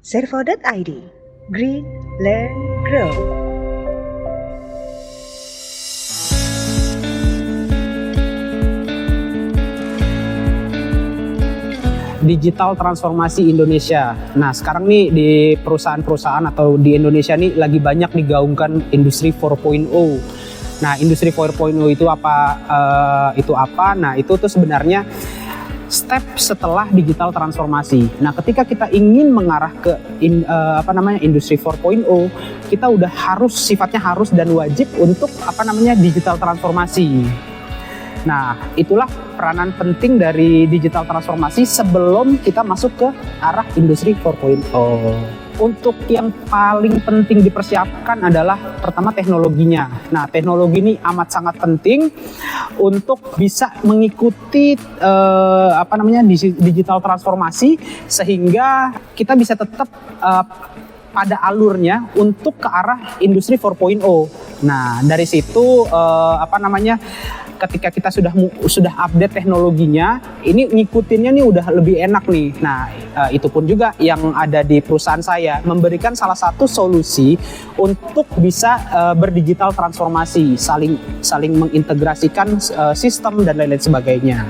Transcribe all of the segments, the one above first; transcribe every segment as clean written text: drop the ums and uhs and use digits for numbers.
Servo.id. Green, Learn, Grow. Digital transformasi Indonesia. Nah, sekarang nih di perusahaan-perusahaan atau di Indonesia nih lagi banyak digaungkan industri 4.0. Nah, industri 4.0 itu apa? Nah, itu tuh sebenarnya step setelah digital transformasi. Nah, ketika kita ingin mengarah ke industri 4.0, kita udah sifatnya harus dan wajib untuk digital transformasi. Nah, itulah peranan penting dari digital transformasi sebelum kita masuk ke arah industri 4.0. Untuk yang paling penting dipersiapkan adalah pertama teknologinya. Nah, teknologi ini amat sangat penting untuk bisa mengikuti digital transformasi sehingga kita bisa tetap pada alurnya untuk ke arah industri 4.0. Nah, dari situ ketika kita sudah update teknologinya, ini ngikutinnya nih udah lebih enak nih. Nah, itu pun juga yang ada di perusahaan saya, memberikan salah satu solusi untuk bisa berdigital transformasi, saling mengintegrasikan sistem dan lain-lain sebagainya.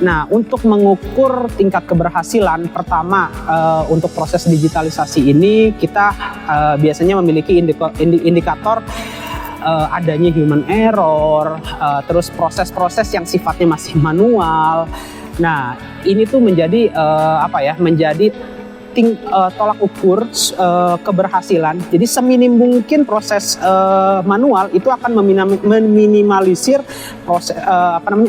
Nah, untuk mengukur tingkat keberhasilan, pertama untuk proses digitalisasi ini kita biasanya memiliki indikator adanya human error, terus proses-proses yang sifatnya masih manual. Nah, ini tuh menjadi tolak ukur keberhasilan. Jadi seminim mungkin proses manual itu akan meminimalisir proses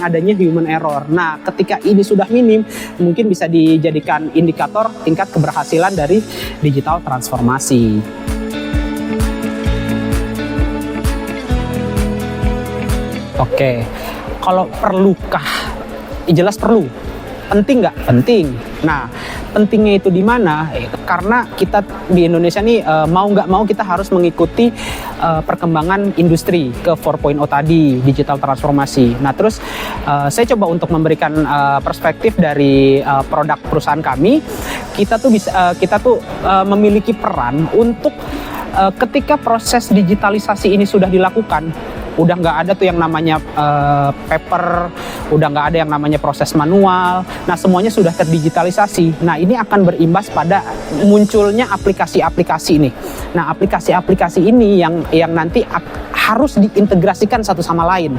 adanya human error. Nah, ketika ini sudah minim, mungkin bisa dijadikan indikator tingkat keberhasilan dari digital transformasi. Oke, kalau perlukah? Jelas perlu. Penting nggak? Penting. Nah, pentingnya itu di mana? Karena kita di Indonesia nih mau nggak mau kita harus mengikuti perkembangan industri ke 4.0 tadi, digital transformasi. Nah, terus saya coba untuk memberikan perspektif dari produk perusahaan kami. Kita tuh memiliki peran untuk ketika proses digitalisasi ini sudah dilakukan, udah nggak ada tuh yang namanya paper, udah nggak ada yang namanya proses manual. Nah, semuanya sudah terdigitalisasi. Nah, ini akan berimbas pada munculnya aplikasi-aplikasi ini. Nah, aplikasi-aplikasi ini yang nanti harus diintegrasikan satu sama lain.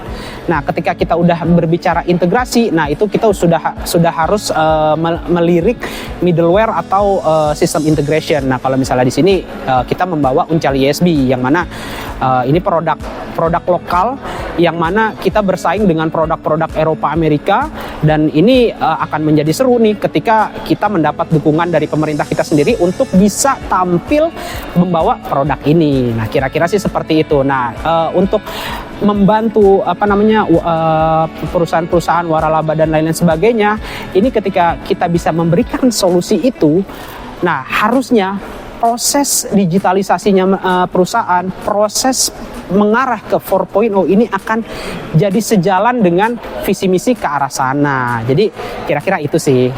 Nah, ketika kita udah berbicara integrasi, nah itu kita sudah harus melirik middleware atau system integration. Nah, kalau misalnya di sini kita membawa Uncal ISB yang mana ini produk lokal yang mana kita bersaing dengan produk-produk Eropa Amerika, dan ini akan menjadi seru nih ketika kita mendapat dukungan dari pemerintah kita sendiri untuk bisa tampil membawa produk ini. Nah, kira-kira sih seperti itu. Nah, untuk membantu perusahaan-perusahaan waralaba dan lain-lain sebagainya, ini ketika kita bisa memberikan solusi itu, nah harusnya proses digitalisasinya perusahaan, proses mengarah ke 4.0 ini akan jadi sejalan dengan visi misi ke arah sana. Jadi kira-kira itu sih.